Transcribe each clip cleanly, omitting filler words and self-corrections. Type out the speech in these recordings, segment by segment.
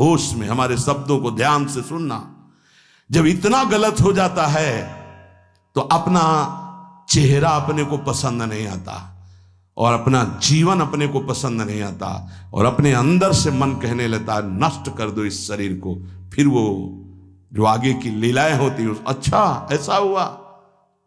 होश में हमारे शब्दों को ध्यान से सुनना। जब इतना गलत हो जाता है तो अपना चेहरा अपने को पसंद नहीं आता और अपना जीवन अपने को पसंद नहीं आता और अपने अंदर से मन कहने लगता है नष्ट कर दो इस शरीर को। फिर वो जो आगे की लीलाएं होती है, अच्छा ऐसा हुआ,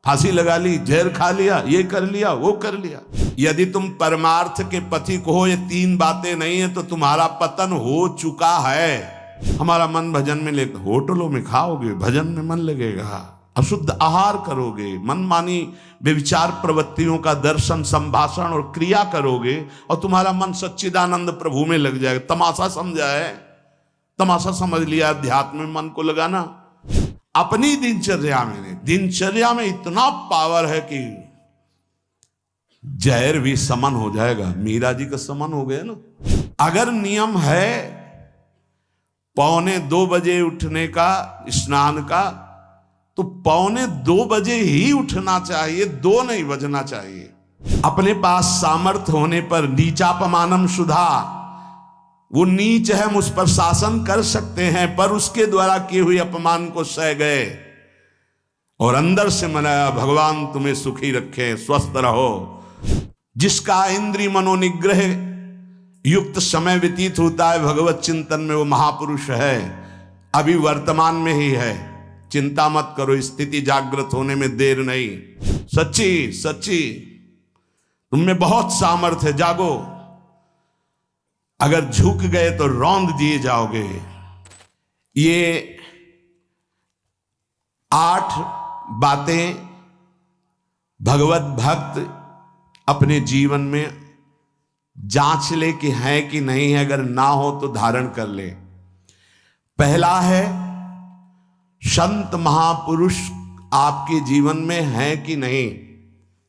फांसी लगा ली, जहर खा लिया, ये कर लिया, वो कर लिया। यदि तुम परमार्थ के पथिक हो, ये तीन बातें नहीं है तो तुम्हारा पतन हो चुका है। हमारा मन भजन में लेकर, होटलों में खाओगे, भजन में मन लगेगा, अशुद्ध आहार करोगे, मनमानी व्यभिचार प्रवृत्तियों का दर्शन, संभाषण और क्रिया करोगे और तुम्हारा मन सच्चिदानंद प्रभु में लग जाएगा। तमाशा समझा है, तमाशा समझ लिया अध्यात्म में मन को लगाना। अपनी दिनचर्या में इतना पावर है कि जहर भी समन हो जाएगा। मीरा जी का समन हो गया ना। अगर नियम है 1:45 बजे उठने का, स्नान का, तो 1:45 बजे ही उठना चाहिए, 2 नहीं बजना चाहिए। अपने पास सामर्थ्य होने पर नीचापमानम सुधा, वो नीच है, हम उस पर शासन कर सकते हैं, पर उसके द्वारा किए हुए अपमान को सह गए और अंदर से मनाया भगवान तुम्हें सुखी रखे, स्वस्थ रहो। जिसका इंद्रिय मनोनिग्रह युक्त समय व्यतीत होता है भगवत चिंतन में, वो महापुरुष है। अभी वर्तमान में ही है, चिंता मत करो, स्थिति जागृत होने में देर नहीं। सच्ची सच्ची तुम में बहुत सामर्थ्य है, जागो। अगर झुक गए तो रौंद दिए जाओगे। ये 8 बातें भगवत भक्त अपने जीवन में जांच ले कि है कि नहीं है, अगर ना हो तो धारण कर ले। पहला है, संत महापुरुष आपके जीवन में है कि नहीं,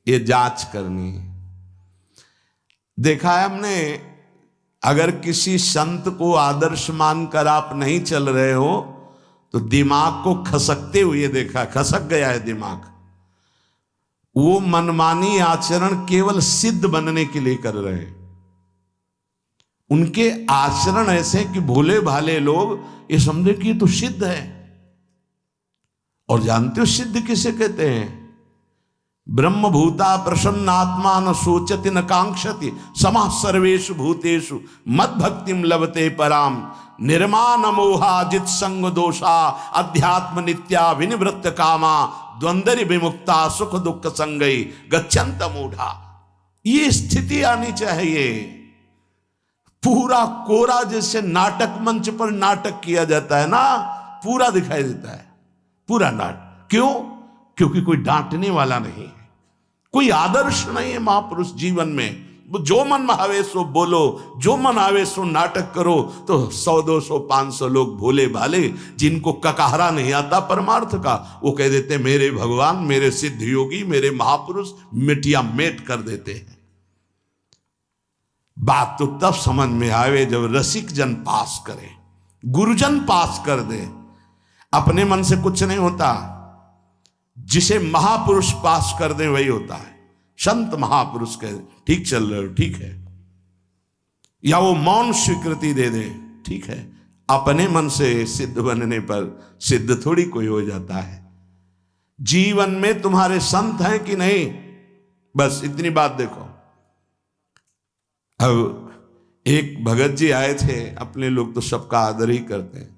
ये जांच करनी है। देखा है हमने, अगर किसी संत को आदर्श मानकर आप नहीं चल रहे हो तो दिमाग को खसकते हुए देखा, खसक गया है दिमाग। वो मनमानी आचरण केवल सिद्ध बनने के लिए कर रहे हैं। उनके आचरण ऐसे कि भोले भाले लोग ये समझे कि ये तो सिद्ध है। और जानते हो सिद्ध किसे कहते हैं? ब्रह्म भूता प्रसन्नात्मा न सोचति न कांक्षति समः सर्वेषु भूतेषु मद भक्तिम लभते पराम निर्माण मोहाजित संग दोषा अध्यात्म नित्या विनिवृत्त कामा द्वंद्व विमुक्ता सुख दुख संगई गच्छन्त मूढ़ा। ये स्थिति आनी चाहिए। पूरा कोरा, जैसे नाटक मंच पर नाटक किया जाता है ना, पूरा दिखाई देता है, पूरा नाटक। क्यों? क्योंकि कोई डांटने वाला नहीं है, कोई आदर्श नहीं है महापुरुष जीवन में। जो मन में आवे सो बोलो, जो मन आवे सो नाटक करो, तो 100 200 500 लोग भोले भाले जिनको ककाहरा नहीं आता परमार्थ का, वो कह देते मेरे भगवान, मेरे सिद्ध योगी, मेरे महापुरुष मिटिया मेट कर देते हैं। बात तो तब समझ में आवे जब रसिक जन पास करे, गुरुजन पास कर दे। अपने मन से कुछ नहीं होता, जिसे महापुरुष पास कर दे वही होता है। संत महापुरुष कहे ठीक चल रहे हो, ठीक है, या वो मौन स्वीकृति दे दे, ठीक है। अपने मन से सिद्ध बनने पर सिद्ध थोड़ी कोई हो जाता है। जीवन में तुम्हारे संत हैं कि नहीं, बस इतनी बात देखो। अब एक भगत जी आए थे, अपने लोग तो सबका आदर ही करते हैं।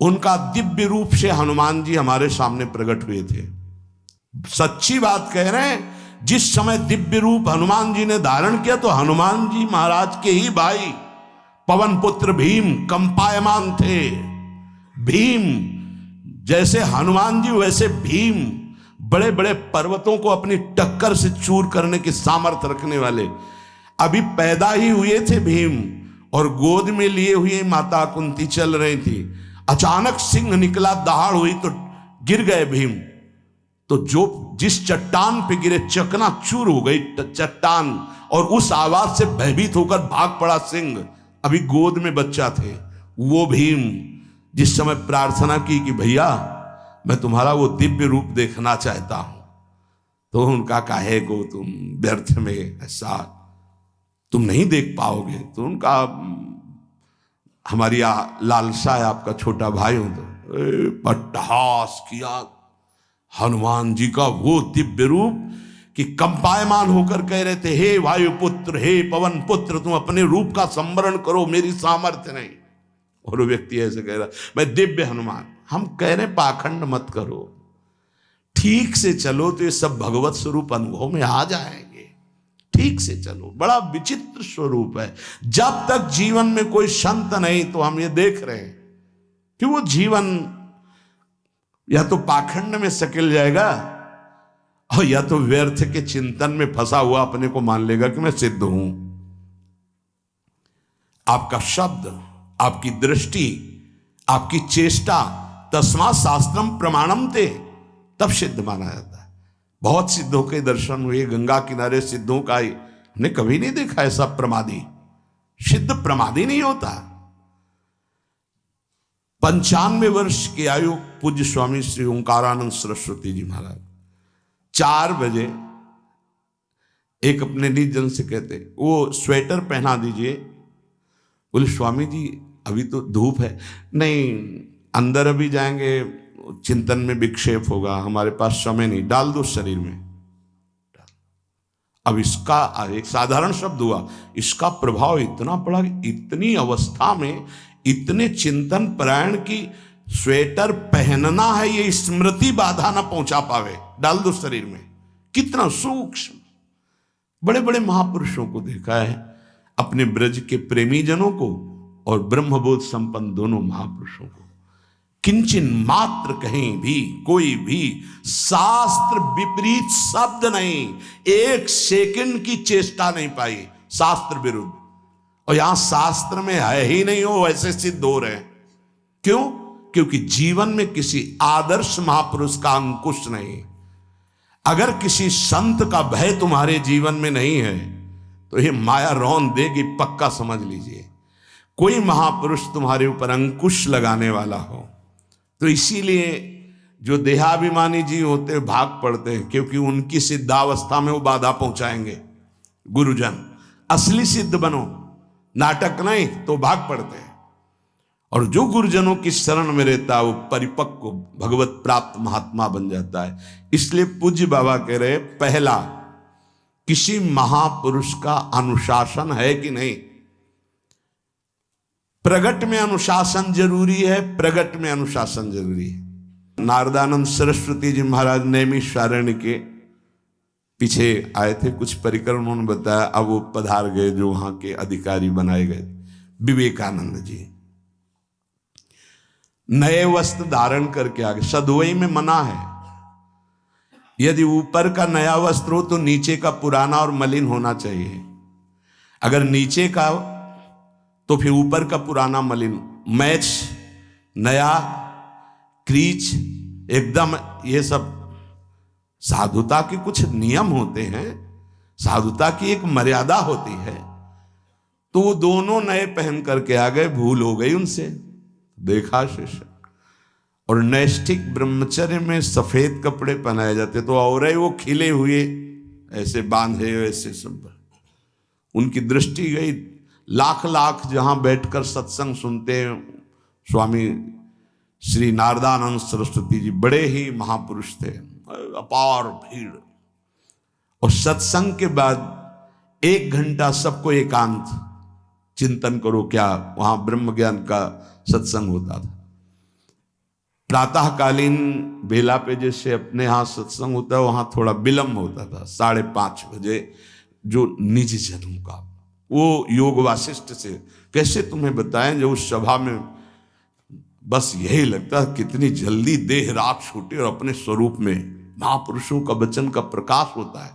उनका दिव्य रूप से हनुमान जी हमारे सामने प्रकट हुए थे। सच्ची बात कह रहे हैं, जिस समय दिव्य रूप हनुमान जी ने धारण किया तो हनुमान जी महाराज के ही भाई पवन पुत्र भीम कंपायमान थे। भीम जैसे हनुमान जी वैसे भीम, बड़े बड़े पर्वतों को अपनी टक्कर से चूर करने की सामर्थ्य रखने वाले। अभी पैदा ही हुए थे भीम और गोद में लिए हुए माता कुंती चल रही थी। अचानक सिंह निकला, दहाड़ हुई तो गिर गए भीम। तो जिस चट्टान पे गिरे चकनाचूर हो गई चट्टान, और उस आवाज से भयभीत होकर भाग पड़ा सिंह। अभी गोद में बच्चा थे। वो भीम जिस समय प्रार्थना की कि भैया मैं तुम्हारा वो दिव्य रूप देखना चाहता हूं, तो उनका काहे को तुम व्यर्थ में ऐसा तुम नहीं देख पाओगे। तो उनका हमारी लालसा है आपका छोटा भाई हूं तो अट्टहास किया। हनुमान जी का वो दिव्य रूप कि कंपायमान होकर कह रहे थे, हे वायुपुत्र, हे पवन पुत्र, तुम अपने रूप का संवरण करो, मेरी सामर्थ्य नहीं। और वो व्यक्ति ऐसे कह रहा, मैं दिव्य हनुमान। हम कह रहे पाखंड मत करो, ठीक से चलो तो ये सब भगवत स्वरूप अनुभव में आ जाएंगे। ठीक से चलो, बड़ा विचित्र स्वरूप है। जब तक जीवन में कोई संत नहीं तो हम ये देख रहे हैं कि वो जीवन या तो पाखंड में सकिल जाएगा और या तो व्यर्थ के चिंतन में फंसा हुआ अपने को मान लेगा कि मैं सिद्ध हूं। आपका शब्द, आपकी दृष्टि, आपकी चेष्टा, तस्मात् शास्त्रम प्रमाणम ते, तब सिद्ध माना जाता है। बहुत सिद्धों के दर्शन हुए, गंगा किनारे सिद्धों का हमने कभी नहीं देखा ऐसा प्रमादी। सिद्ध प्रमादी नहीं होता। 95 वर्ष की आयु पूज्य स्वामी श्री ओंकारानंद सरस्वती जी महाराज 4 बजे एक अपने निज जन से कहते, वो स्वेटर पहना दीजिए। बोले स्वामी जी अभी तो धूप है। नहीं, अंदर अभी जाएंगे, चिंतन में विक्षेप होगा, हमारे पास समय नहीं, डाल दो शरीर में। अब इसका एक साधारण शब्द हुआ, इसका प्रभाव इतना पड़ा, इतनी अवस्था में इतने चिंतन परायण की स्वेटर पहनना है ये स्मृति बाधा ना पहुंचा पावे, डाल दो शरीर में। कितना सूक्ष्म। बड़े बड़े महापुरुषों को देखा है, अपने ब्रज के प्रेमी जनों को और ब्रह्मबोध संपन्न दोनों महापुरुषों को, किंचन मात्र कहीं भी कोई भी शास्त्र विपरीत शब्द नहीं, 1 सेकंड की चेष्टा नहीं पाई शास्त्र विरुद्ध। और यहां शास्त्र में है ही नहीं, हो वैसे सिद्ध हो रहे हैं। क्यों? क्योंकि जीवन में किसी आदर्श महापुरुष का अंकुश नहीं। अगर किसी संत का भय तुम्हारे जीवन में नहीं है तो ये माया रौन देगी, पक्का समझ लीजिए। कोई महापुरुष तुम्हारे ऊपर अंकुश लगाने वाला हो तो इसीलिए जो देहाभिमानी जी होते भाग पड़ते हैं, क्योंकि उनकी सिद्धावस्था में वो बाधा पहुंचाएंगे। गुरुजन असली सिद्ध बनो, नाटक नहीं, तो भाग पड़ते हैं। और जो गुरुजनों की शरण में रहता है वो परिपक्व भगवत प्राप्त महात्मा बन जाता है। इसलिए पूज्य बाबा कह रहे, पहला किसी महापुरुष का अनुशासन है कि नहीं। प्रगट में अनुशासन जरूरी है, प्रगट में अनुशासन जरूरी है। नारदानंद सरस्वती जी महाराज नैमिषारण्य के पीछे आए थे, कुछ परिक्रम उन्होंने बताया। अब वो पधार गए जो वहां के अधिकारी बनाए गए, विवेकानंद जी। नए वस्त्र धारण करके आगे, सदवई में मना है। यदि ऊपर का नया वस्त्र हो तो नीचे का पुराना और मलिन होना चाहिए। अगर नीचे का तो फिर ऊपर का पुराना मलिन, मैच नया, क्रीच एकदम, ये सब साधुता के कुछ नियम होते हैं, साधुता की एक मर्यादा होती है। तो वो दोनों नए पहन करके आ गए, भूल हो गई उनसे, देखा शिष्य। और नैष्ठिक ब्रह्मचर्य में सफेद कपड़े पहनाए जाते तो और वो खिले हुए ऐसे बांधे, ऐसे सब। उनकी दृष्टि गई, लाख लाख जहां बैठकर सत्संग सुनते हैं स्वामी श्री नारदानंद सरस्वती जी, बड़े ही महापुरुष थे, अपार भीड़। और सत्संग के बाद 1 घंटा सबको एकांत चिंतन करो, क्या वहां ब्रह्म ज्ञान का सत्संग होता था। प्रातःकालीन बेला पे जैसे अपने यहाँ सत्संग होता है, वहां थोड़ा विलंब होता था, 5:30 बजे। जो निज जनों का वो योग वासिष्ठ से कैसे तुम्हें बताएं, जो उस सभा में बस यही लगता है कितनी जल्दी देह राख छूटे और अपने स्वरूप में महापुरुषों का वचन का प्रकाश होता है।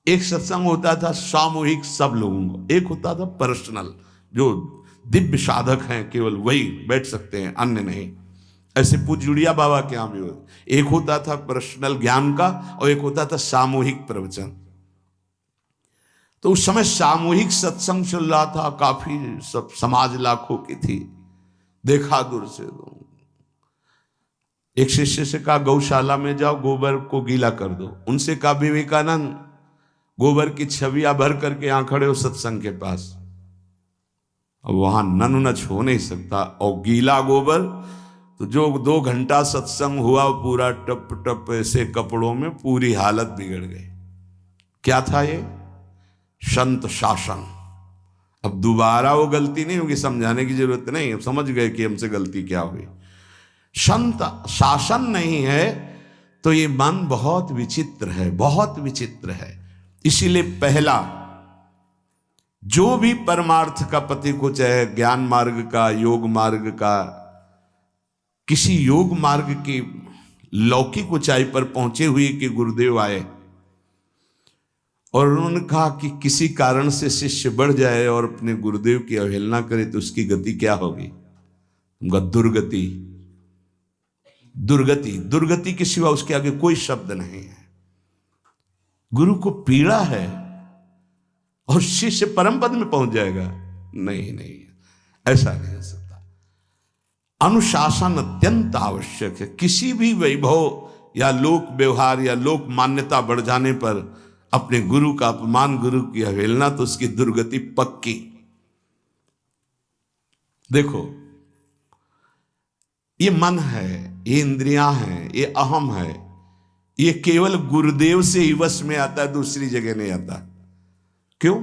एक सत्संग होता था सामूहिक सब लोगों को, एक होता था पर्सनल, जो दिव्य साधक हैं केवल वही बैठ सकते हैं, अन्य नहीं। ऐसे पूज्य बाबा के यहाँ भी एक होता था पर्सनल ज्ञान का और एक होता था सामूहिक प्रवचन। तो उस समय सामूहिक सत्संग चल रहा था, काफी सब समाज लाखों की थी। देखा दूर से, एक शिष्य से कहा गौशाला में जाओ, गोबर को गीला कर दो। उनसे कहा विवेकानंद गोबर की छवियां भर करके यहां खड़े हो सत्संग के पास। अब वहां नच हो नहीं सकता, और गीला गोबर तो जो 2 घंटा सत्संग हुआ पूरा टप टप ऐसे कपड़ों में, पूरी हालत बिगड़ गई। क्या था ये? संत शासन। अब दोबारा वो गलती नहीं होगी, समझाने की जरूरत नहीं, अब समझ गए कि हमसे गलती क्या हुई। संत शासन नहीं है तो ये मन बहुत विचित्र है, बहुत विचित्र है। इसीलिए पहला, जो भी परमार्थ का पति को, चाहे ज्ञान मार्ग का, योग मार्ग का, किसी योग मार्ग की लौकिक ऊंचाई पर पहुंचे हुए कि गुरुदेव आए और उन्होंने कहा कि किसी कारण से शिष्य बढ़ जाए और अपने गुरुदेव की अवहेलना करे तो उसकी गति क्या होगी? उनका दुर्गति। दुर्गति, दुर्गति के सिवा उसके आगे कोई शब्द नहीं है। गुरु को पीड़ा है और शिष्य परम पद में पहुंच जाएगा? नहीं नहीं, ऐसा नहीं हो सकता। अनुशासन अत्यंत आवश्यक है। किसी भी वैभव या लोक व्यवहार या लोक मान्यता बढ़ जाने पर अपने गुरु का अपमान, गुरु की अवहेलना, तो उसकी दुर्गति पक्की। देखो, ये मन है, ये इंद्रियां हैं, ये अहम है, ये केवल गुरुदेव से ही वश में आता है, दूसरी जगह नहीं आता। क्यों?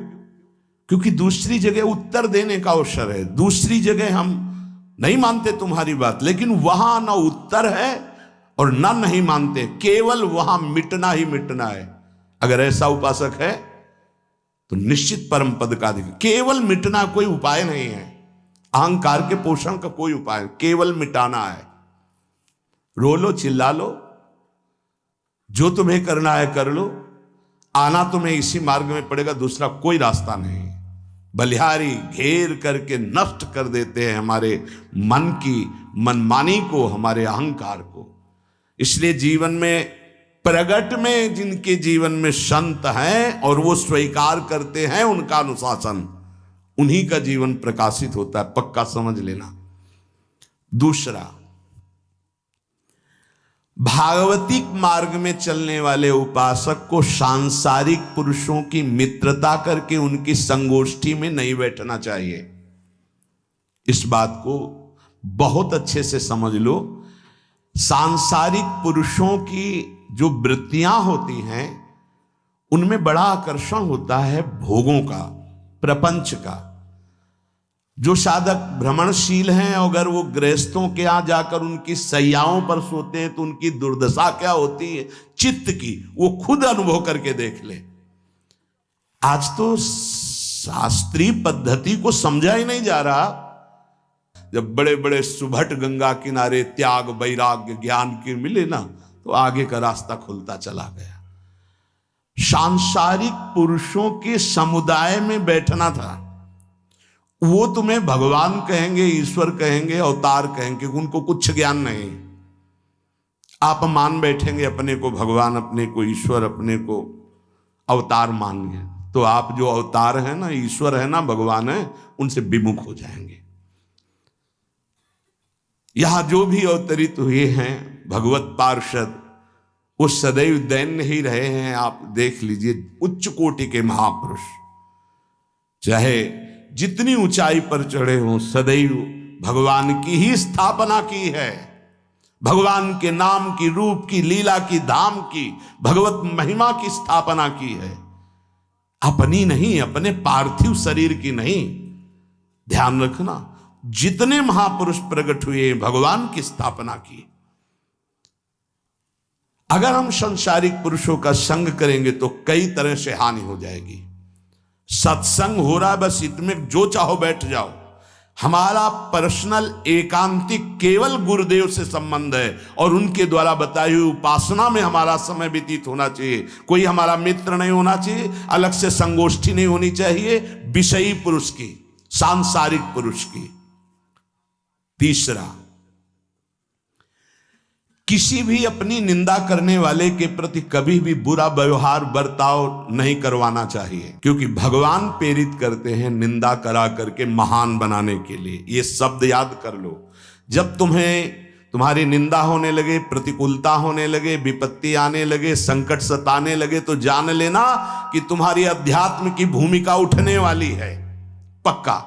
क्योंकि दूसरी जगह उत्तर देने का अवसर है। दूसरी जगह हम नहीं मानते तुम्हारी बात, लेकिन वहां ना उत्तर है और ना नहीं मानते, केवल वहां मिटना ही मिटना है। अगर ऐसा उपासक है तो निश्चित परम पद का अधिकार। केवल मिटना कोई उपाय नहीं है, अहंकार के पोषण का कोई उपाय, केवल मिटाना है। रो लो, चिल्ला लो, जो तुम्हें करना है कर लो, आना तुम्हें इसी मार्ग में पड़ेगा, दूसरा कोई रास्ता नहीं। बलिहारी घेर करके नष्ट कर देते हैं हमारे मन की मनमानी को, हमारे अहंकार को। इसलिए जीवन में प्रगट में जिनके जीवन में संत हैं और वो स्वीकार करते हैं उनका अनुशासन, उन्हीं का जीवन प्रकाशित होता है, पक्का समझ लेना। दूसरा, भागवतिक मार्ग में चलने वाले उपासक को सांसारिक पुरुषों की मित्रता करके उनकी संगोष्ठी में नहीं बैठना चाहिए। इस बात को बहुत अच्छे से समझ लो। सांसारिक पुरुषों की जो वृत्तियां होती हैं उनमें बड़ा आकर्षण होता है भोगों का, प्रपंच का। जो साधक भ्रमणशील हैं, अगर वो गृहस्थों के यहां जाकर उनकी सैयाओं पर सोते हैं तो उनकी दुर्दशा क्या होती है चित्त की, वो खुद अनुभव करके देख ले। आज तो शास्त्रीय पद्धति को समझा ही नहीं जा रहा। जब बड़े बड़े सुभट गंगा किनारे त्याग, वैराग्य, ज्ञान के मिले ना, तो आगे का रास्ता खुलता चला गया। सांसारिक पुरुषों के समुदाय में बैठना था। वो तुम्हें भगवान कहेंगे, ईश्वर कहेंगे, अवतार कहेंगे, उनको कुछ ज्ञान नहीं। आप मान बैठेंगे अपने को भगवान, अपने को ईश्वर, अपने को अवतार मानिए, तो आप जो अवतार है ना, ईश्वर है ना, भगवान है, उनसे विमुख हो जाएंगे। यहां जो भी अवतरित हुए हैं भगवत पार्षद, वो सदैव दैन्य ही रहे हैं। आप देख लीजिए, उच्च कोटि के महापुरुष चाहे जितनी ऊंचाई पर चढ़े हों, सदैव भगवान की ही स्थापना की है। भगवान के नाम की, रूप की, लीला की, धाम की, भगवत महिमा की स्थापना की है, अपनी नहीं, अपने पार्थिव शरीर की नहीं। ध्यान रखना, जितने महापुरुष प्रकट हुए भगवान की स्थापना की। अगर हम संसारिक पुरुषों का संग करेंगे तो कई तरह से हानि हो जाएगी। सत्संग हो रहा है, बस इतने जो चाहो बैठ जाओ। हमारा पर्सनल एकांतिक केवल गुरुदेव से संबंध है और उनके द्वारा बताई हुई उपासना में हमारा समय व्यतीत होना चाहिए। कोई हमारा मित्र नहीं होना चाहिए, अलग से संगोष्ठी नहीं होनी चाहिए विषयी पुरुष की, सांसारिक पुरुष की। तीसरा, किसी भी अपनी निंदा करने वाले के प्रति कभी भी बुरा व्यवहार बर्ताव नहीं करवाना चाहिए, क्योंकि भगवान प्रेरित करते हैं निंदा करा करके महान बनाने के लिए। ये शब्द याद कर लो। जब तुम्हारी निंदा होने लगे, प्रतिकूलता होने लगे, विपत्ति आने लगे, संकट सताने लगे, तो जान लेना कि तुम्हारी अध्यात्म की भूमिका उठने वाली है, पक्का।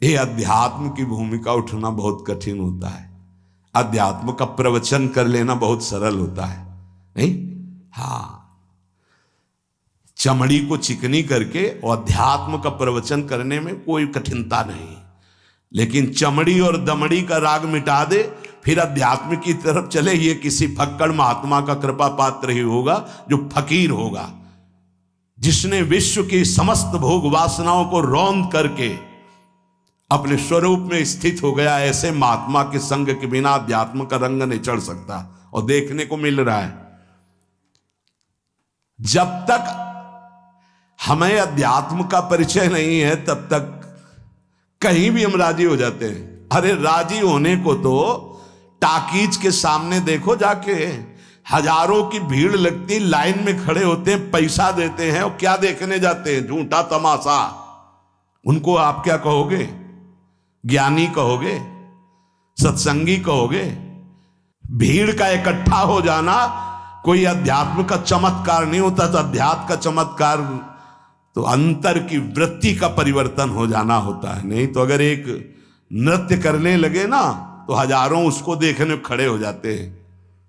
ये अध्यात्म की भूमिका उठना बहुत कठिन होता है। अध्यात्म का प्रवचन कर लेना बहुत सरल होता है, नहीं? हाँ, चमड़ी को चिकनी करके और अध्यात्म का प्रवचन करने में कोई कठिनता नहीं, लेकिन चमड़ी और दमड़ी का राग मिटा दे फिर अध्यात्म की तरफ चले, ये किसी फक्कड़ महात्मा का कृपा पात्र ही होगा जो फकीर होगा, जिसने विश्व की समस्त भोग वासनाओं को रौंद करके अपने स्वरूप में स्थित हो गया। ऐसे महात्मा के संग के बिना अध्यात्म का रंग नहीं चढ़ सकता, और देखने को मिल रहा है। जब तक हमें अध्यात्म का परिचय नहीं है तब तक कहीं भी हम राजी हो जाते हैं। अरे राजी होने को तो टाकीज के सामने देखो जाके, हजारों की भीड़ लगती, लाइन में खड़े होते हैं, पैसा देते हैं, और क्या देखने जाते हैं? झूठा तमाशा। उनको आप क्या कहोगे? ज्ञानी कहोगे? सत्संगी कहोगे? भीड़ का इकट्ठा हो जाना कोई अध्यात्म का चमत्कार नहीं होता। तो अध्यात्म का चमत्कार तो अंतर की वृत्ति का परिवर्तन हो जाना होता है। नहीं तो अगर एक नृत्य करने लगे ना तो हजारों उसको देखने खड़े हो जाते हैं,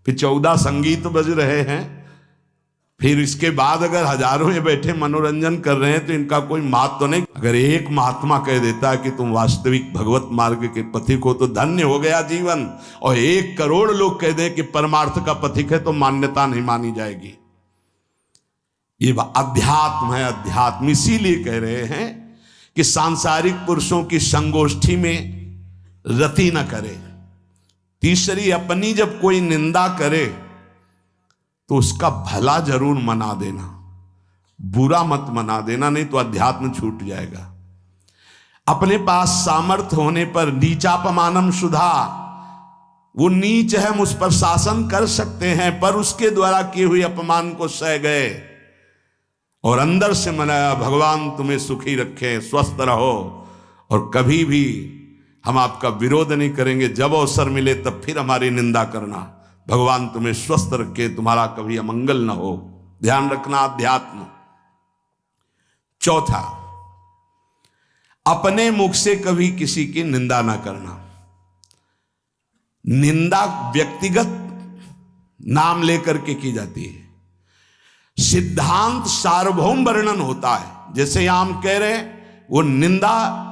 फिर 14 संगीत बज रहे हैं, फिर इसके बाद अगर हजारों ये बैठे मनोरंजन कर रहे हैं तो इनका कोई महत्व तो नहीं। अगर एक महात्मा कह देता है कि तुम वास्तविक भगवत मार्ग के पथिक हो तो धन्य हो गया जीवन, और 1 करोड़ लोग कह दें कि परमार्थ का पथिक है तो मान्यता नहीं मानी जाएगी। ये अध्यात्म है। अध्यात्म इसीलिए कह रहे हैं कि सांसारिक पुरुषों की संगोष्ठी में रति न करे। तीसरी, अपनी जब कोई निंदा करे तो उसका भला जरूर मना देना, बुरा मत मना देना, नहीं तो अध्यात्म छूट जाएगा। अपने पास सामर्थ्य होने पर नीचापमानम सुधा, वो नीच है, हम उस पर शासन कर सकते हैं, पर उसके द्वारा किए हुए अपमान को सह गए और अंदर से मनाया, भगवान तुम्हें सुखी रखे, स्वस्थ रहो, और कभी भी हम आपका विरोध नहीं करेंगे। जब अवसर मिले तब फिर हमारी निंदा करना। भगवान तुम्हें स्वस्थ रखे, तुम्हारा कभी अमंगल न हो। ध्यान रखना अध्यात्म। चौथा, अपने मुख से कभी किसी की निंदा ना करना। निंदा व्यक्तिगत नाम लेकर के की जाती है, सिद्धांत सार्वभौम वर्णन होता है। जैसे यहां हम कह रहे हैं, वो निंदा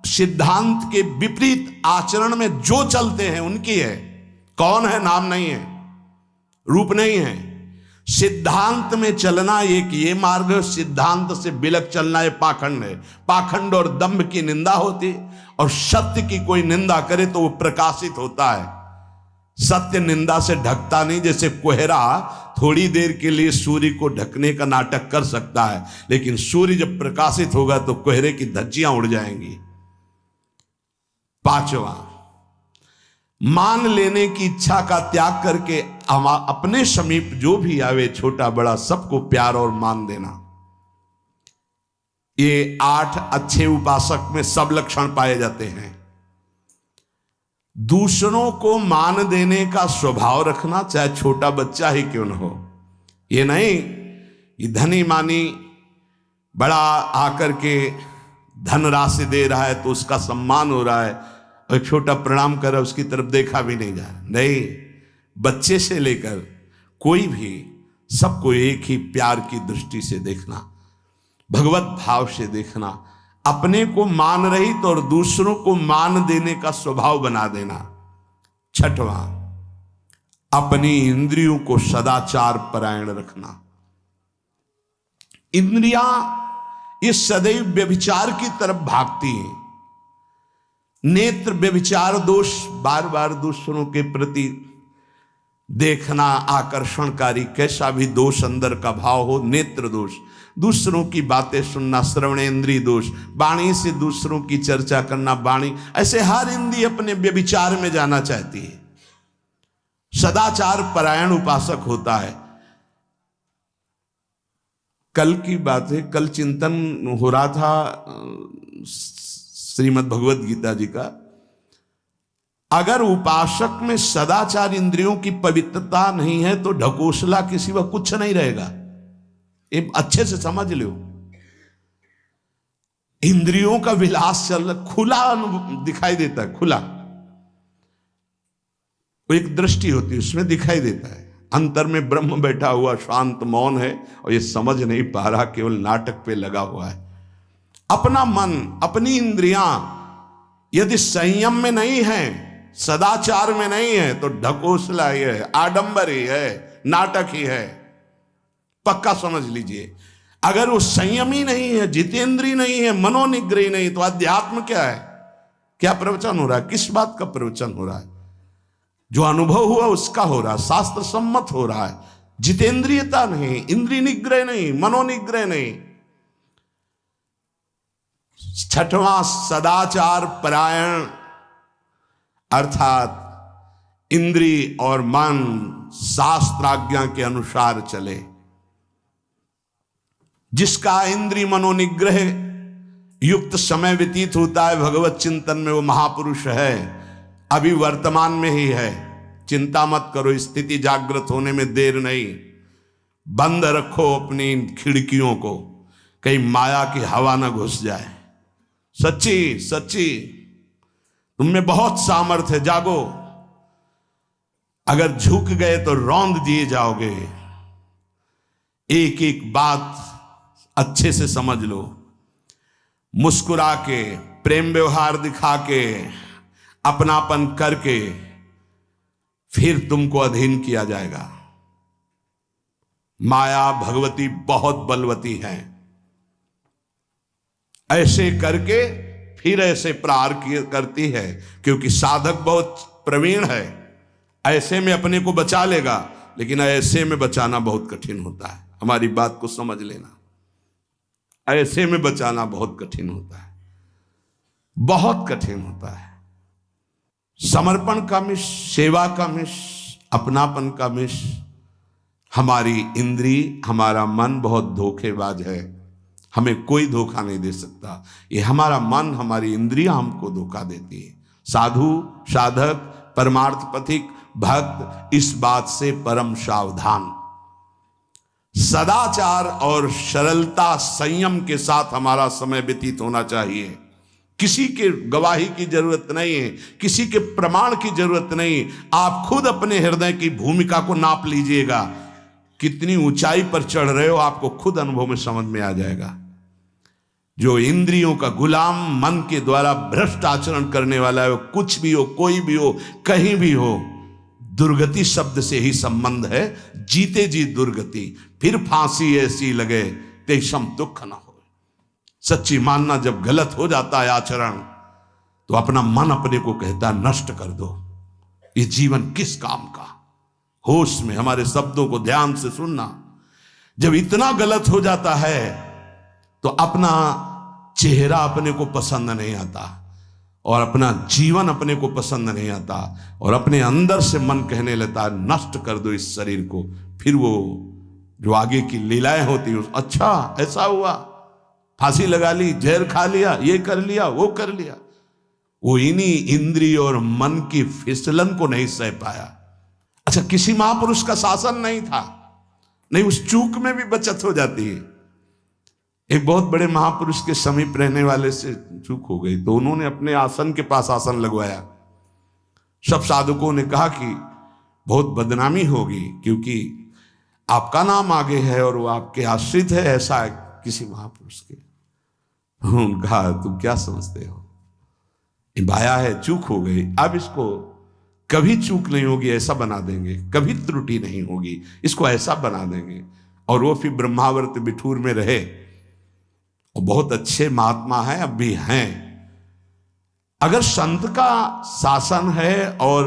सिद्धांत के विपरीत आचरण में जो चलते हैं उनकी है। कौन है? नाम नहीं है, रूप नहीं है। सिद्धांत में चलना एक ये मार्ग, सिद्धांत से बिलक चलना ये पाखंड है। पाखंड और दंभ की निंदा होती, और सत्य की कोई निंदा करे तो वो प्रकाशित होता है। सत्य निंदा से ढकता नहीं। जैसे कोहरा थोड़ी देर के लिए सूर्य को ढकने का नाटक कर सकता है, लेकिन सूर्य जब प्रकाशित होगा तो कोहरे की धज्जियां उड़ जाएंगी। 5वां, मान लेने की इच्छा का त्याग करके अपने समीप जो भी आवे, छोटा बड़ा सबको प्यार और मान देना। ये 8 अच्छे उपासक में सब लक्षण पाए जाते हैं। दूसरों को मान देने का स्वभाव रखना, चाहे छोटा बच्चा ही क्यों न हो। ये नहीं कि धनी मानी बड़ा आकर के धन राशि दे रहा है तो उसका सम्मान हो रहा है, और एक छोटा प्रणाम कर रहा है उसकी तरफ देखा भी नहीं जा रहा। नहीं, बच्चे से लेकर कोई भी सबको एक ही प्यार की दृष्टि से देखना, भगवत भाव से देखना। अपने को मान रहित और दूसरों को मान देने का स्वभाव बना देना। 6वां, अपनी इंद्रियों को सदाचार परायण रखना। इंद्रियां ये सदैव व्यभिचार की तरफ भागती हैं। नेत्र व्यभिचार दोष, बार बार दूसरों के प्रति देखना आकर्षणकारी, कैसा भी दोष अंदर का भाव हो, नेत्र दोष। दूसरों की बातें सुनना, श्रवणेन्द्रिय दोष। वाणी से दूसरों की चर्चा करना, वाणी, ऐसे हर इंद्रिय अपने व्यभिचार में जाना चाहती है। सदाचार परायण उपासक होता है। कल की बात है, कल चिंतन हो रहा था श्रीमद् भगवत गीता जी का। अगर उपासक में सदाचार इंद्रियों की पवित्रता नहीं है तो ढकोसला के सिवा कुछ नहीं रहेगा। ये अच्छे से समझ लो। इंद्रियों का विलास चल रहा, खुला दिखाई देता है, खुला। वो एक दृष्टि होती है, उसमें दिखाई देता है। अंतर में ब्रह्म बैठा हुआ शांत मौन है और ये समझ नहीं पा रहा, केवल नाटक पे लगा हुआ है। अपना मन, अपनी इंद्रियां यदि संयम में नहीं है, सदाचार में नहीं है, तो ढकोसला ही है, आडंबर ही है, नाटक ही है। पक्का समझ लीजिए। अगर वो संयमी नहीं है, जितेंद्रीय नहीं है, मनोनिग्रही नहीं, तो अध्यात्म क्या है? क्या प्रवचन हो रहा है? किस बात का प्रवचन हो रहा है? जो अनुभव हुआ उसका हो रहा है, शास्त्र सम्मत हो रहा है। जितेंद्रियता नहीं, इंद्रिय निग्रह नहीं, मनोनिग्रह नहीं। छठवां, सदाचार परायण, अर्थात इंद्रिय और मन शास्त्राज्ञा के अनुसार चले। जिसका इंद्रिय मनोनिग्रह युक्त समय व्यतीत होता है भगवत चिंतन में, वो महापुरुष है। अभी वर्तमान में ही है, चिंता मत करो, स्थिति जागृत होने में देर नहीं। बंद रखो अपनी खिड़कियों को, कहीं माया की हवा ना घुस जाए। सच्ची सच्ची तुम में बहुत सामर्थ्य है, जागो। अगर झुक गए तो रौंद दिए जाओगे। एक एक बात अच्छे से समझ लो। मुस्कुरा के, प्रेम व्यवहार दिखा के, अपनापन करके फिर तुमको अधीन किया जाएगा। माया भगवती बहुत बलवती है। ऐसे करके फिर ऐसे प्रहार करती है, क्योंकि साधक बहुत प्रवीण है। ऐसे में अपने को बचा लेगा, लेकिन ऐसे में बचाना बहुत कठिन होता है। हमारी बात को समझ लेना, ऐसे में बचाना बहुत कठिन होता है, बहुत कठिन होता है। समर्पण का मिश, सेवा का मिश, अपनापन का मिश। हमारी इंद्री, हमारा मन बहुत धोखेबाज है। हमें कोई धोखा नहीं दे सकता। ये हमारा मन, हमारी इंद्रियां हमको धोखा देती है। साधु, साधक, परमार्थ पथिक, भक्त इस बात से परम सावधान। सदाचार और सरलता, संयम के साथ हमारा समय व्यतीत होना चाहिए। किसी के गवाही की जरूरत नहीं है, किसी के प्रमाण की जरूरत नहीं। आप खुद अपने हृदय की भूमिका को नाप लीजिएगा। कितनी ऊंचाई पर चढ़ रहे हो, आपको खुद अनुभव में समझ में आ जाएगा। जो इंद्रियों का गुलाम, मन के द्वारा भ्रष्ट आचरण करने वाला है, वो कुछ भी हो, कोई भी हो, कहीं भी हो, दुर्गति शब्द से ही संबंध है। जीते जी दुर्गति, फिर फांसी ऐसी लगे तेषम दुख न हो। सच्ची मानना, जब गलत हो जाता है आचरण, तो अपना मन अपने को कहता है नष्ट कर दो, ये जीवन किस काम का। होश में हमारे शब्दों को ध्यान से सुनना। जब इतना गलत हो जाता है तो अपना चेहरा अपने को पसंद नहीं आता, और अपना जीवन अपने को पसंद नहीं आता, और अपने अंदर से मन कहने लगता है नष्ट कर दो इस शरीर को। फिर वो जो आगे की लीलाएं होती हैं, अच्छा ऐसा हुआ, फांसी लगा ली, जहर खा लिया, ये कर लिया, वो कर लिया। वो इन्हीं इंद्रिय और मन की फिसलन को नहीं सह पाया। अच्छा, किसी महापुरुष का शासन नहीं था, नहीं, उस चूक में भी बचत हो जाती है। एक बहुत बड़े महापुरुष के समीप रहने वाले से चूक हो गई, तो उन्होंने अपने आसन के पास आसन लगवाया। सब साधुकों ने कहा कि बहुत बदनामी होगी, क्योंकि आपका नाम आगे है और वो आपके आश्रित है, ऐसा है किसी महापुरुष के। उन्होंने कहा तुम क्या समझते हो, ये बाया है, चूक हो गई, अब इसको कभी चूक नहीं होगी ऐसा बना देंगे, कभी त्रुटि नहीं होगी, इसको ऐसा बना देंगे। और वो फिर ब्रह्मावर्त बिठूर में रहे, और बहुत अच्छे महात्मा हैं, अब भी हैं। अगर संत का शासन है और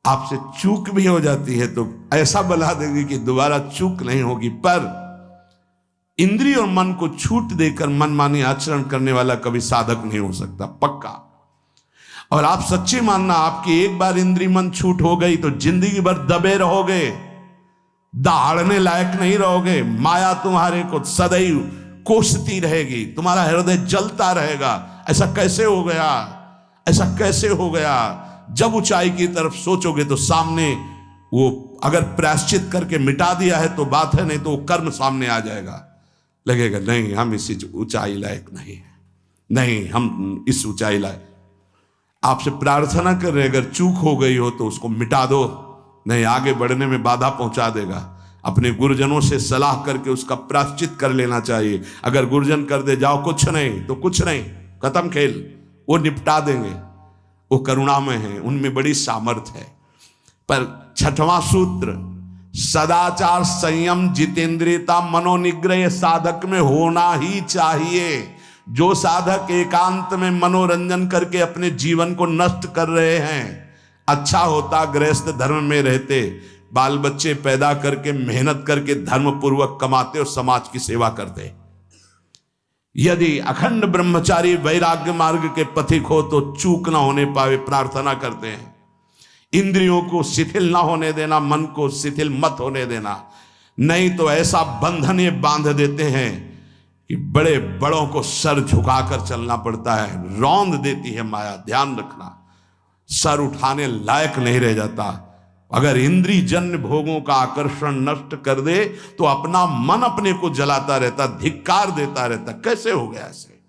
आपसे चूक भी हो जाती है, तो ऐसा बना देंगे कि दोबारा चूक नहीं होगी। पर इंद्रिय और मन को छूट देकर मनमानी आचरण करने वाला कभी साधक नहीं हो सकता, पक्का। और आप सच्ची मानना, आपकी एक बार इंद्रिय मन छूट हो गई तो जिंदगी भर दबे रहोगे, दहाड़ने लायक नहीं रहोगे। माया तुम्हारे को सदैव कोसती रहेगी, तुम्हारा हृदय जलता रहेगा। ऐसा कैसे हो गया, ऐसा कैसे हो गया। जब ऊंचाई की तरफ सोचोगे तो सामने वो, अगर प्रायश्चित करके मिटा दिया है तो बात है, नहीं तो वो कर्म सामने आ जाएगा। लगेगा नहीं हम इस ऊंचाई लायक नहीं है, नहीं हम इस ऊंचाई लायक। आपसे प्रार्थना कर रहे, अगर चूक हो गई हो तो उसको मिटा दो, नहीं आगे बढ़ने में बाधा पहुंचा देगा। अपने गुरुजनों से सलाह करके उसका प्रायश्चित कर लेना चाहिए। अगर गुरुजन कर दे जाओ कुछ नहीं तो कुछ नहीं, खत्म खेल, वो निपटा देंगे, वो करुणामय है, उनमें बड़ी सामर्थ्य है। पर छठवां सूत्र, सदाचार, संयम, जितेंद्रियता, मनोनिग्रह साधक में होना ही चाहिए। जो साधक एकांत में मनोरंजन करके अपने जीवन को नष्ट कर रहे हैं, अच्छा होता गृहस्थ धर्म में रहते, बाल बच्चे पैदा करके मेहनत करके धर्म पूर्वक कमाते और समाज की सेवा करते। यदि अखंड ब्रह्मचारी वैराग्य मार्ग के पथिक हो तो चूक ना होने पावे प्रार्थना करते हैं। इंद्रियों को शिथिल ना होने देना, मन को शिथिल मत होने देना, नहीं तो ऐसा बंधन ये बांध देते हैं कि बड़े बड़ों को सर झुकाकर चलना पड़ता है, रौंद देती है माया। ध्यान रखना, सर उठाने लायक नहीं रह जाता। अगर इंद्रिय जन्य भोगों का आकर्षण नष्ट कर दे तो अपना मन अपने को जलाता रहता, धिक्कार देता रहता। कैसे हो गया ऐसे?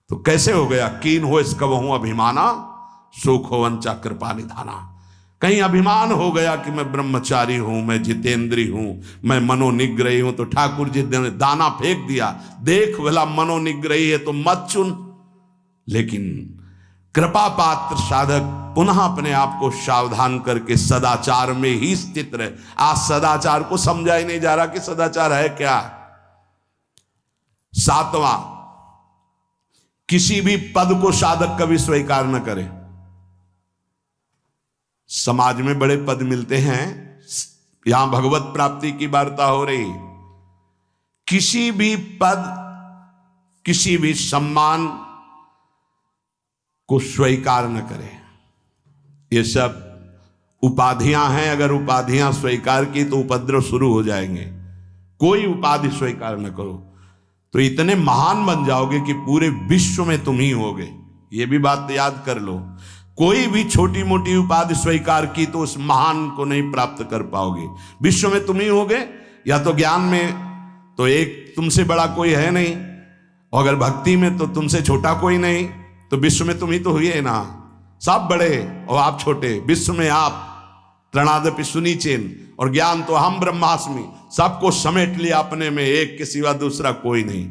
तो कैसे हो गया? कीन हो इसकबहु अभिमाना, सुख हो वंचा कृपा निधाना। कहीं अभिमान हो गया कि मैं ब्रह्मचारी हूं, मैं जितेंद्री हूं, मैं मनोनिग्रही हूं, तो ठाकुर जी ने दाना फेंक दिया, देख भला मनोनिग्रही है तो मत चुन। लेकिन कृपा पात्र साधक पुनः अपने आप को सावधान करके सदाचार में ही स्थित रहे। आज सदाचार को समझा ही नहीं जा रहा कि सदाचार है क्या। सातवां, किसी भी पद को साधक कभी स्वीकार न करे। समाज में बड़े पद मिलते हैं, यहां भगवत प्राप्ति की वार्ता हो रही। किसी भी पद, किसी भी सम्मान को स्वीकार न करें। ये सब उपाधियां हैं, अगर उपाधियां स्वीकार की तो उपद्रव शुरू हो जाएंगे। कोई उपाधि स्वीकार न करो तो इतने महान बन जाओगे कि पूरे विश्व में तुम ही होगे। ये भी बात याद कर लो, कोई भी छोटी मोटी उपाधि स्वीकार की तो उस महान को नहीं प्राप्त कर पाओगे। विश्व में तुम ही होगे, या तो ज्ञान में तो एक तुमसे बड़ा कोई है नहीं, और अगर भक्ति में तो तुमसे छोटा कोई नहीं, तो विश्व में तुम ही तो हुए ना। सब बड़े और आप छोटे, विश्व में आप त्रणादपि सुनीचेन, और ज्ञान तो हम ब्रह्मास्मि, सबको समेट लिया अपने में, एक के सिवा दूसरा कोई नहीं।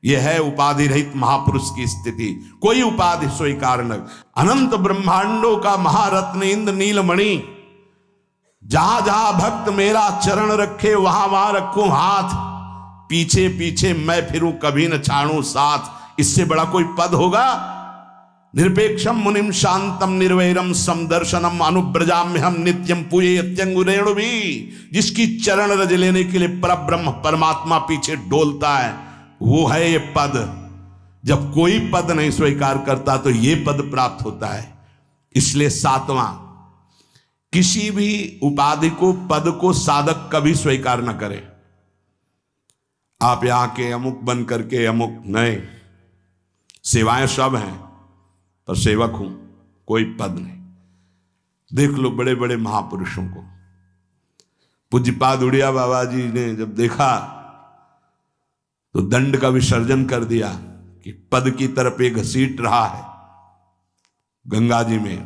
ये है उपाधि रहित महापुरुष की स्थिति। कोई उपाधि स्वीकार न। अनंत ब्रह्मांडों का महारत्न इंद्र नीलमणि, जहां जहां भक्त मेरा चरण रखे वहां वहां रखूं हाथ, पीछे पीछे मैं फिरूं कभी न छाड़ूं साथ। इससे बड़ा कोई पद होगा? निरपेक्षम मुनिम शांतम निर्वैरम समदर्शनम अनुब्रजाम्य हम नित्यम पूये अत्यंगुरेणु भी। जिसकी चरण रज लेने के लिए परब्रह्म परमात्मा पीछे डोलता है, वो है ये पद। जब कोई पद नहीं स्वीकार करता तो ये पद प्राप्त होता है। इसलिए सातवां, किसी भी उपाधि को, पद को साधक कभी स्वीकार न करे। आप यहां के अमुक बन करके अमुक नहीं, सेवाएं सब हैं पर सेवक हूं, कोई पद नहीं। देख लो बड़े बड़े महापुरुषों को। पूज्यपाद उड़िया बाबा जी ने जब देखा तो दंड का विसर्जन कर दिया कि पद की तरफ एक घसीट रहा है। गंगा जी में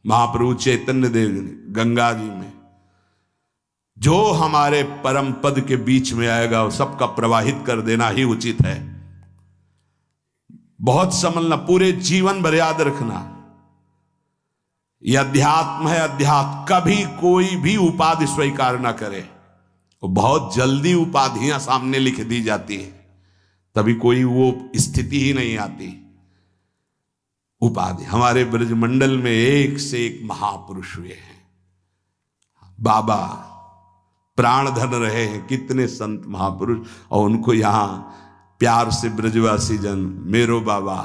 महाप्रभु चैतन्य देव ने गंगा जी में जो हमारे परम पद के बीच में आएगा वो सबका प्रवाहित कर देना ही उचित है। बहुत समझना, पूरे जीवन भर याद रखना, यह अध्यात्म है। अध्यात्म कभी कोई भी उपाधि स्वीकार ना करे। वो बहुत जल्दी उपाधियां सामने लिख दी जाती है, तभी कोई वो स्थिति ही नहीं आती। उपाधि, हमारे ब्रजमंडल में एक से एक महापुरुष हुए हैं। बाबा प्राण धन रहे हैं, कितने संत महापुरुष, और उनको यहां प्यार से ब्रजवासी जन मेरो बाबा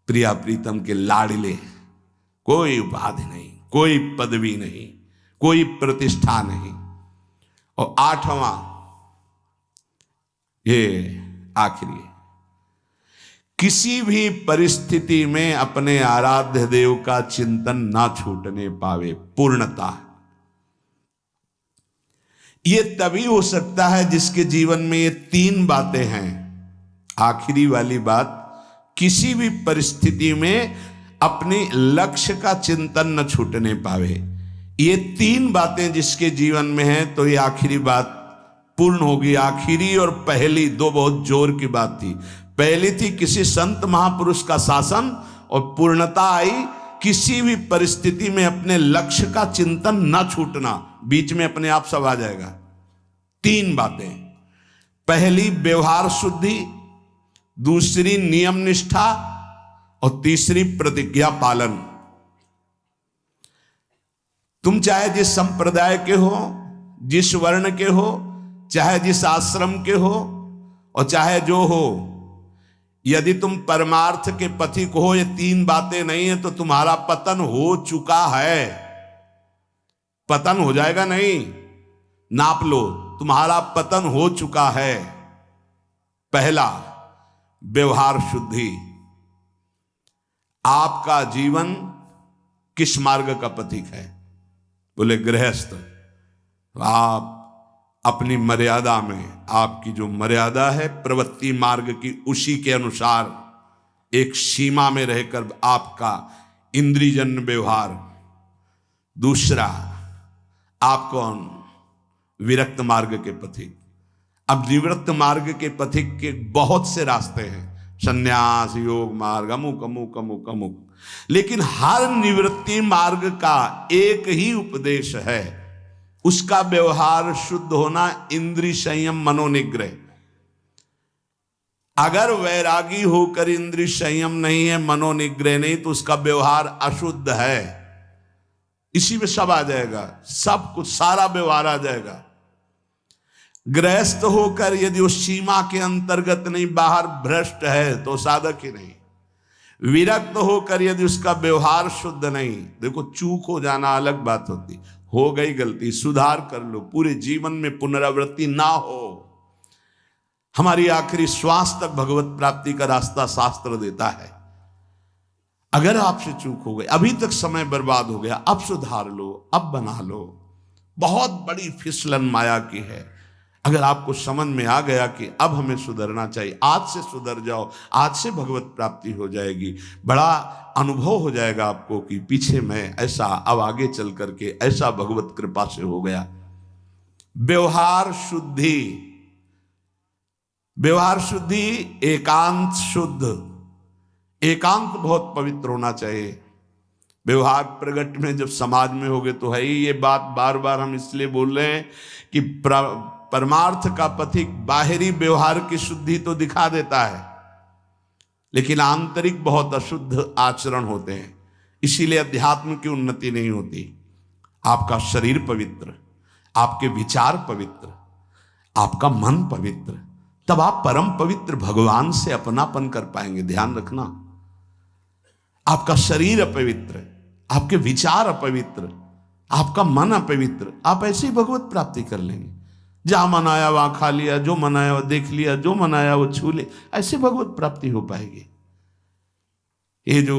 प्रिया प्रीतम के लाडले। कोई उपाधि नहीं, कोई पदवी नहीं, कोई प्रतिष्ठा नहीं। और आठवां, ये आखिरी, किसी भी परिस्थिति में अपने आराध्य देव का चिंतन ना छूटने पावे, पूर्णता। ये तभी हो सकता है जिसके जीवन में ये तीन बातें हैं। आखिरी वाली बात, किसी भी परिस्थिति में अपने लक्ष्य का चिंतन न छूटने पावे। ये तीन बातें जिसके जीवन में हैं तो ये आखिरी बात पूर्ण होगी। आखिरी और पहली दो बहुत जोर की बात थी। पहली थी किसी संत महापुरुष का शासन, और पूर्णता आई किसी भी परिस्थिति में अपने लक्ष्य का चिंतन न छूटना। बीच में अपने आप सब आ जाएगा। तीन बातें, पहली व्यवहार शुद्धि, दूसरी नियम निष्ठा, और तीसरी प्रतिज्ञा पालन। तुम चाहे जिस संप्रदाय के हो, जिस वर्ण के हो, चाहे जिस आश्रम के हो, और चाहे जो हो, यदि तुम परमार्थ के पथिक हो, ये तीन बातें नहीं है तो तुम्हारा पतन हो चुका है। पतन हो जाएगा नहीं, नाप लो, तुम्हारा पतन हो चुका है। पहला, व्यवहार शुद्धि। आपका जीवन किस मार्ग का पथिक है? बोले गृहस्थ। आप अपनी मर्यादा में, आपकी जो मर्यादा है प्रवृत्ति मार्ग की, उसी के अनुसार एक सीमा में रहकर आपका इंद्रियजन्य व्यवहार। दूसरा, आप कौन? विरक्त मार्ग के पथिक। अब विरक्त मार्ग के पथिक के बहुत से रास्ते हैं, संन्यास, योग मार्ग, अमुक अमुक अमुक अमुक, लेकिन हर निवृत्ति मार्ग का एक ही उपदेश है, उसका व्यवहार शुद्ध होना, इंद्रिय संयम, मनोनिग्रह। अगर वैरागी होकर इंद्रिय संयम नहीं है, मनोनिग्रह नहीं, तो उसका व्यवहार अशुद्ध है। इसी में सब आ जाएगा, सब कुछ, सारा व्यवहार आ जाएगा। गृहस्थ होकर यदि उस सीमा के अंतर्गत नहीं, बाहर भ्रष्ट है, तो साधक ही नहीं। विरक्त होकर यदि उसका व्यवहार शुद्ध नहीं, देखो चूक हो जाना अलग बात होती, हो गई गलती, सुधार कर लो, पूरे जीवन में पुनरावृत्ति ना हो। हमारी आखिरी श्वास तक भगवत प्राप्ति का रास्ता शास्त्र देता है। अगर आपसे चूक हो गई, अभी तक समय बर्बाद हो गया, अब सुधार लो, अब बना लो। बहुत बड़ी फिसलन माया की है। अगर आपको समझ में आ गया कि अब हमें सुधरना चाहिए, आज से सुधर जाओ, आज से भगवत प्राप्ति हो जाएगी। बड़ा अनुभव हो जाएगा आपको कि पीछे मैं ऐसा, अब आगे चल करके ऐसा भगवत कृपा से हो गया। व्यवहार शुद्धि। व्यवहार शुद्धि, एकांत शुद्ध। एकांत बहुत पवित्र होना चाहिए। व्यवहार प्रगट में जब समाज में होगे तो है ही। ये बात बार बार हम इसलिए बोल रहे हैं कि परमार्थ का पथिक बाहरी व्यवहार की शुद्धि तो दिखा देता है, लेकिन आंतरिक बहुत अशुद्ध आचरण होते हैं। इसीलिए अध्यात्म की उन्नति नहीं होती। आपका शरीर पवित्र, आपके विचार पवित्र, आपका मन पवित्र, तब आप परम पवित्र भगवान से अपनापन कर पाएंगे। ध्यान रखना, आपका शरीर अपवित्र, आपके विचार अपवित्र, आपका मन अपवित्र, आप ऐसे ही भगवत प्राप्ति कर लेंगे। जहां मन आया वहां खा लिया, जो मन आया वो देख लिया, जो मन आया वो छू ले, ऐसे भगवत प्राप्ति हो पाएगी। ये जो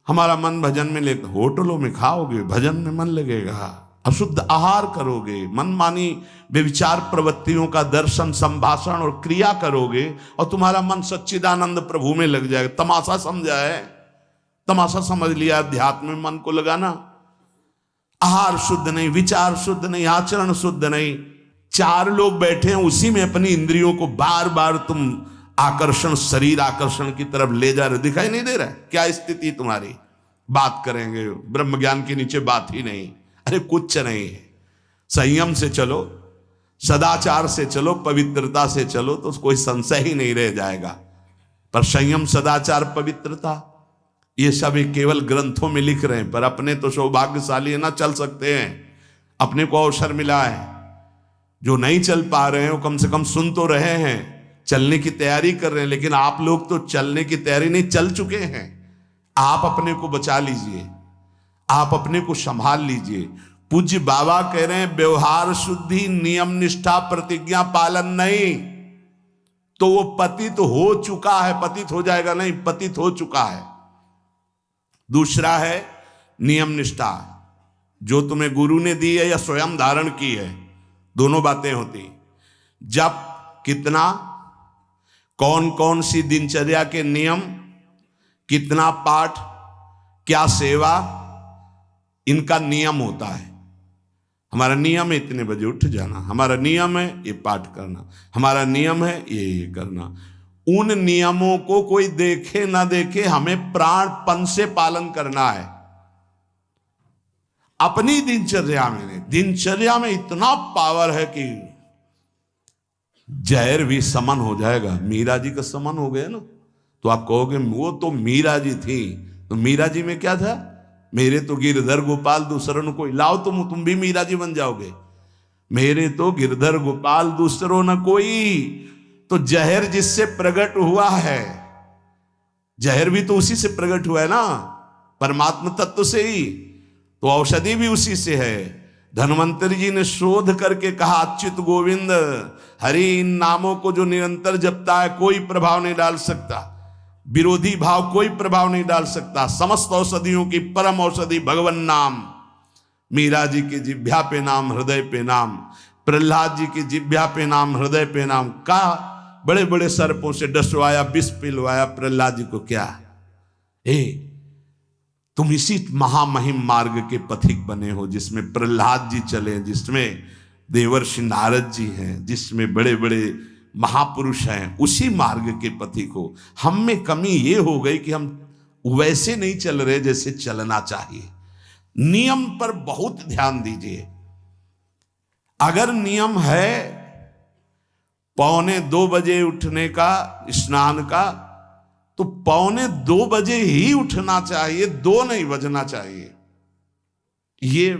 हमारा मन भजन में लेकर, होटलों में खाओगे, भजन में मन लगेगा, अशुद्ध आहार करोगे, मनमानी व्यभिचार प्रवृत्तियों का दर्शन, संभाषण और क्रिया करोगे, और तुम्हारा मन सच्चिदानंद प्रभु में लग जाएगा। तमाशा समझा है, तमाशा समझ लिया अध्यात्म में मन को लगाना। आहार शुद्ध नहीं, विचार शुद्ध नहीं, आचरण शुद्ध नहीं, चार लोग बैठे हैं उसी में अपनी इंद्रियों को बार बार तुम आकर्षण, शरीर आकर्षण की तरफ ले जा रहे, दिखाई नहीं दे रहा है क्या स्थिति तुम्हारी? बात करेंगे, ब्रह्म ज्ञान के नीचे बात ही नहीं। अरे कुछ नहीं है। संयम से चलो, सदाचार से चलो, पवित्रता से चलो, तो कोई संशय ही नहीं रह जाएगा। पर संयम, सदाचार, पवित्रता, ये सब केवल ग्रंथों में लिख रहे हैं, पर अपने तो सौभाग्यशाली है ना, चल सकते हैं। अपने को अवसर मिला है। जो नहीं चल पा रहे हैं वो कम से कम सुन तो रहे हैं, चलने की तैयारी कर रहे हैं। लेकिन आप लोग तो चलने की तैयारी नहीं, चल चुके हैं। आप अपने को बचा लीजिए, आप अपने को संभाल लीजिए। पूज्य बाबा कह रहे हैं व्यवहार शुद्धि, नियम निष्ठा, प्रतिज्ञा पालन नहीं, तो वो पतित हो चुका है। पतित हो जाएगा नहीं, पतित हो चुका है। दूसरा है नियम निष्ठा, जो तुम्हें गुरु ने दी है या स्वयं धारण की है, दोनों बातें होती। जब कितना, कौन कौन सी दिनचर्या के नियम, कितना पाठ, क्या सेवा, इनका नियम होता है। हमारा नियम है इतने बजे उठ जाना, हमारा नियम है ये पाठ करना, हमारा नियम है ये करना। उन नियमों को कोई देखे ना देखे हमें प्राणपण से पालन करना है। अपनी दिनचर्या में इतना पावर है कि जहर भी समन हो जाएगा। मीरा जी का समन हो गया ना, तो आप कहोगे वो तो मीरा जी थी, तो मीरा जी में क्या था? मेरे तो गिरधर गोपाल दूसरों कोई, लाओ तुम भी मीरा जी बन जाओगे। मेरे तो गिरधर गोपाल दूसरों न कोई। तो जहर जिससे प्रकट हुआ है, जहर भी तो उसी से प्रकट हुआ है ना, परमात्मा तत्व से ही। तो औषधि भी उसी से है। धन्वंतरी जी ने शोध करके कहा, अच्युत गोविंद हरि इन नामों को जो निरंतर जपता है कोई प्रभाव नहीं डाल सकता, विरोधी भाव कोई प्रभाव नहीं डाल सकता। समस्त औषधियों की परम औषधि भगवन नाम। मीरा जी की जिह्वा पे नाम, हृदय पे नाम। प्रहलाद जी की जिह्वा पे नाम, हृदय पे नाम। का बड़े बड़े सर्पों से डसवाया, विष पिलवाया, प्रहलाद जी को क्या? तुम इसी महामहिम मार्ग के पथिक बने हो, जिसमें प्रहलाद जी चले, जिसमें देवर्षि नारद जी हैं, जिसमें बड़े बड़े महापुरुष हैं, उसी मार्ग के पथिक हो। हम में कमी ये हो गई कि हम वैसे नहीं चल रहे जैसे चलना चाहिए। नियम पर बहुत ध्यान दीजिए। अगर नियम है 1:45 बजे उठने का, स्नान का, तो 1:45 बजे ही उठना चाहिए, 2 नहीं बजना चाहिए। ये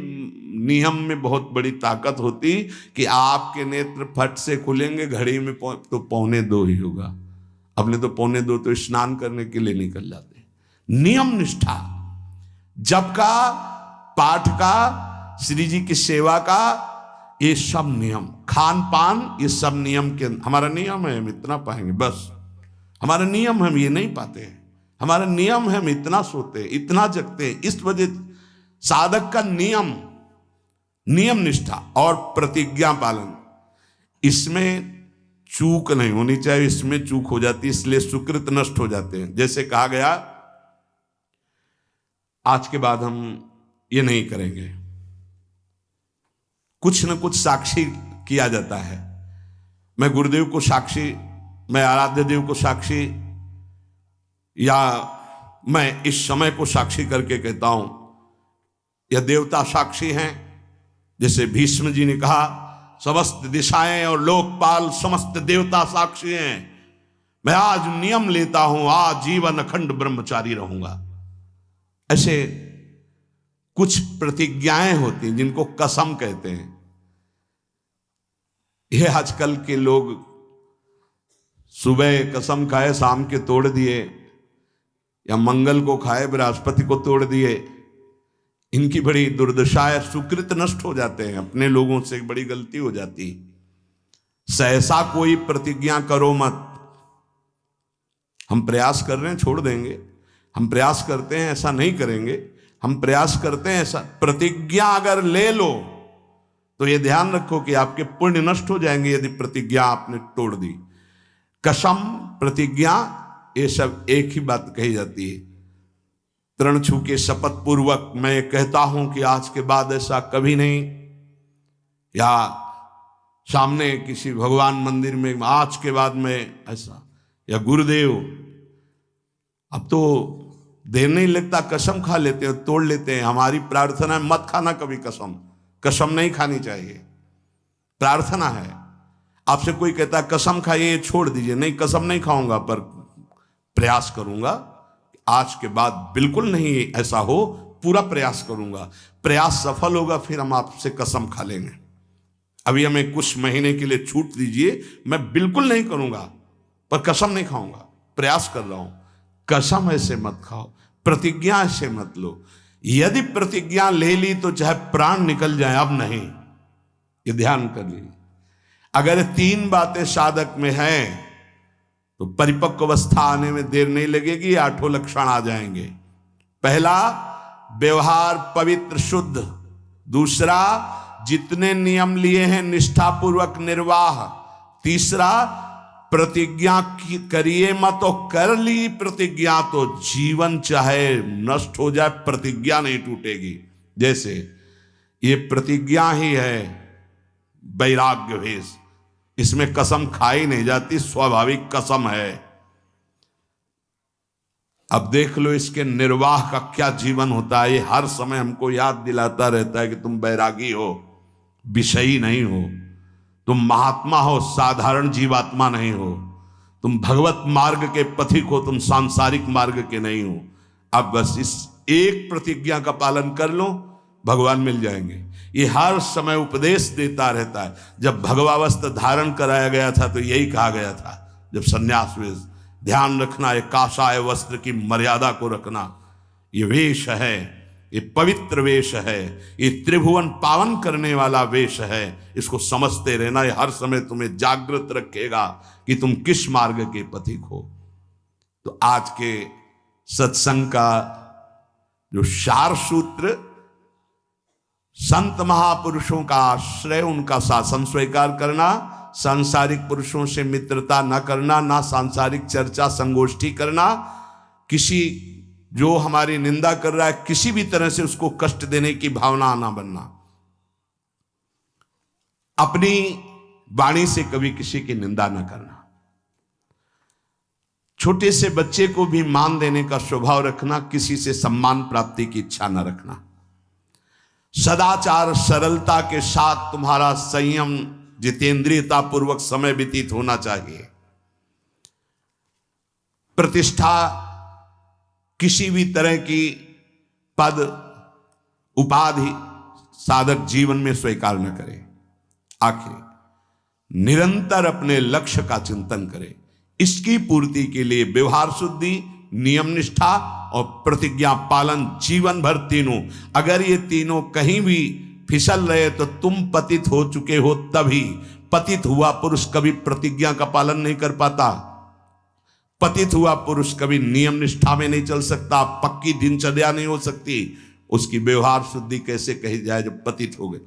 नियम में बहुत बड़ी ताकत होती कि आपके नेत्र फट से खुलेंगे, घड़ी में तो 1:45 ही होगा। अपने तो 1:45 तो स्नान करने के लिए निकल जाते। नियम निष्ठा, जप का, पाठ का, श्री जी की सेवा का, ये सब नियम, खान पान, ये सब नियम के। हमारा नियम है हम इतना पाएंगे बस, हमारा नियम हम ये नहीं पाते हैं। हमारा नियम है हम इतना सोते, इतना जगते। इस वजह साधक का नियम, नियम निष्ठा और प्रतिज्ञा पालन, इसमें चूक नहीं होनी चाहिए। इसमें चूक हो जाती है, इसलिए सुकृत नष्ट हो जाते हैं। जैसे कहा गया, आज के बाद हम ये नहीं करेंगे, कुछ न कुछ साक्षी किया जाता है। मैं गुरुदेव को साक्षी, मैं आराध्य देव को साक्षी, या मैं इस समय को साक्षी करके कहता हूं, या देवता साक्षी हैं। जैसे भीष्म जी ने कहा, समस्त दिशाएं और लोकपाल समस्त देवता साक्षी हैं। मैं आज नियम लेता हूं, आज जीवन अखंड ब्रह्मचारी रहूंगा। ऐसे कुछ प्रतिज्ञाएं होती हैं जिनको कसम कहते हैं। ये आजकल के लोग सुबह कसम खाए, शाम के तोड़ दिए, या मंगल को खाए, बृहस्पति को तोड़ दिए। इनकी बड़ी दुर्दशा है, सुकृत नष्ट हो जाते हैं। अपने लोगों से बड़ी गलती हो जाती। सहसा कोई प्रतिज्ञा करो मत। हम प्रयास कर रहे हैं, छोड़ देंगे। हम प्रयास करते हैं, ऐसा नहीं करेंगे। हम प्रयास करते हैं, ऐसा। प्रतिज्ञा अगर ले लो तो ये ध्यान रखो कि आपके पुण्य नष्ट हो जाएंगे यदि प्रतिज्ञा आपने तोड़ दी। कसम, प्रतिज्ञा, ये सब एक ही बात कही जाती है। तृण छू के शपथ पूर्वक मैं कहता हूं कि आज के बाद ऐसा कभी नहीं, या सामने किसी भगवान मंदिर में आज के बाद मैं ऐसा, या गुरुदेव, अब तो देर नहीं लगता, कसम खा लेते हैं, तोड़ लेते हैं। हमारी प्रार्थना है मत खाना कभी कसम। कसम नहीं खानी चाहिए, प्रार्थना है। आपसे कोई कहता है कसम खाइए, छोड़ दीजिए, नहीं कसम नहीं खाऊंगा, पर प्रयास करूंगा आज के बाद बिल्कुल नहीं ऐसा हो, पूरा प्रयास करूंगा। प्रयास सफल होगा फिर हम आपसे कसम खा लेंगे। अभी हमें कुछ महीने के लिए छूट दीजिए, मैं बिल्कुल नहीं करूंगा, पर कसम नहीं खाऊंगा, प्रयास कर रहा हूं। कसम ऐसे मत खाओ, प्रतिज्ञा ऐसे मत लो। यदि प्रतिज्ञा ले ली तो चाहे प्राण निकल जाए, अब नहीं, ये ध्यान कर लीजिए। अगर 3 बातें साधक में हैं तो परिपक्व अवस्था आने में देर नहीं लगेगी, 8 लक्षण आ जाएंगे। पहला, व्यवहार पवित्र शुद्ध। दूसरा, जितने नियम लिए हैं निष्ठापूर्वक निर्वाह। तीसरा, प्रतिज्ञा करिए मत, और कर ली प्रतिज्ञा तो जीवन चाहे नष्ट हो जाए प्रतिज्ञा नहीं टूटेगी। जैसे ये प्रतिज्ञा ही है वैराग्य भेष, इसमें कसम खाई नहीं जाती, स्वाभाविक कसम है। अब देख लो इसके निर्वाह का क्या जीवन होता है। ये हर समय हमको याद दिलाता रहता है कि तुम बैरागी हो, विषयी नहीं हो, तुम महात्मा हो, साधारण जीवात्मा नहीं हो, तुम भगवत मार्ग के पथिक हो, तुम सांसारिक मार्ग के नहीं हो। अब बस इस एक प्रतिज्ञा का पालन कर लो, भगवान मिल जाएंगे। ये हर समय उपदेश देता रहता है। जब भगवावस्थ धारण कराया गया था तो यही कहा गया था, जब संन्यास वेश, ध्यान रखना ये काषाय वस्त्र की मर्यादा को रखना। ये वेश है, ये पवित्र वेश है, ये त्रिभुवन पावन करने वाला वेश है। इसको समझते रहना, ये हर समय तुम्हें जागृत रखेगा कि तुम किस मार्ग के पथिक हो। तो आज के सत्संग का जो सार सूत्र, संत महापुरुषों का आश्रय, उनका शासन स्वीकार करना, सांसारिक पुरुषों से मित्रता न करना, ना सांसारिक चर्चा संगोष्ठी करना, किसी जो हमारी निंदा कर रहा है किसी भी तरह से उसको कष्ट देने की भावना ना बनना, अपनी वाणी से कभी किसी की निंदा न करना, छोटे से बच्चे को भी मान देने का स्वभाव रखना, किसी से सम्मान प्राप्ति की इच्छा न रखना, सदाचार सरलता के साथ तुम्हारा संयम जितेंद्रियता पूर्वक समय व्यतीत होना चाहिए। प्रतिष्ठा किसी भी तरह की पद उपाधि साधक जीवन में स्वीकार न करे। आखिर निरंतर अपने लक्ष्य का चिंतन करे। इसकी पूर्ति के लिए व्यवहार शुद्धि, नियम निष्ठा और प्रतिज्ञा पालन जीवन भर तीनों। अगर ये तीनों कहीं भी फिसल रहे तो तुम पतित हो चुके हो। तभी पतित हुआ पुरुष कभी प्रतिज्ञा का पालन नहीं कर पाता, पतित हुआ पुरुष कभी नियम निष्ठा में नहीं चल सकता, पक्की दिनचर्या नहीं हो सकती। उसकी व्यवहार शुद्धि कैसे कही जाए जब पतित हो गए।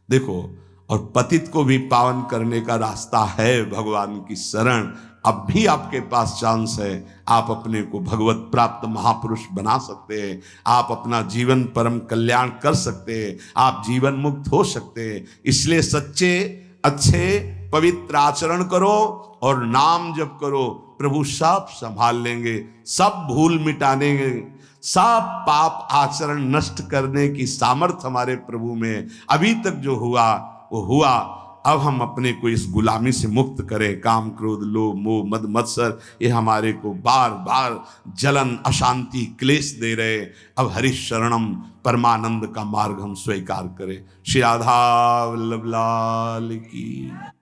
देखो, और पतित को भी पावन करने का रास्ता है भगवान की शरण। अब भी आपके पास चांस है, आप अपने को भगवत प्राप्त महापुरुष बना सकते हैं, आप अपना जीवन परम कल्याण कर सकते हैं, आप जीवन मुक्त हो सकते हैं। इसलिए सच्चे अच्छे पवित्र आचरण करो और नाम जप करो, प्रभु सब संभाल लेंगे, सब भूल मिटा देंगे, सब पाप आचरण नष्ट करने की सामर्थ्य हमारे प्रभु में। अभी तक जो हुआ वो हुआ, अब हम अपने को इस गुलामी से मुक्त करें। काम क्रोध लोभ मोह मद मत्सर ये हमारे को बार बार जलन अशांति क्लेश दे रहे। अब हरि शरणम परमानंद का मार्ग हम स्वीकार करें। श्री राधा वल्लभ लाल की।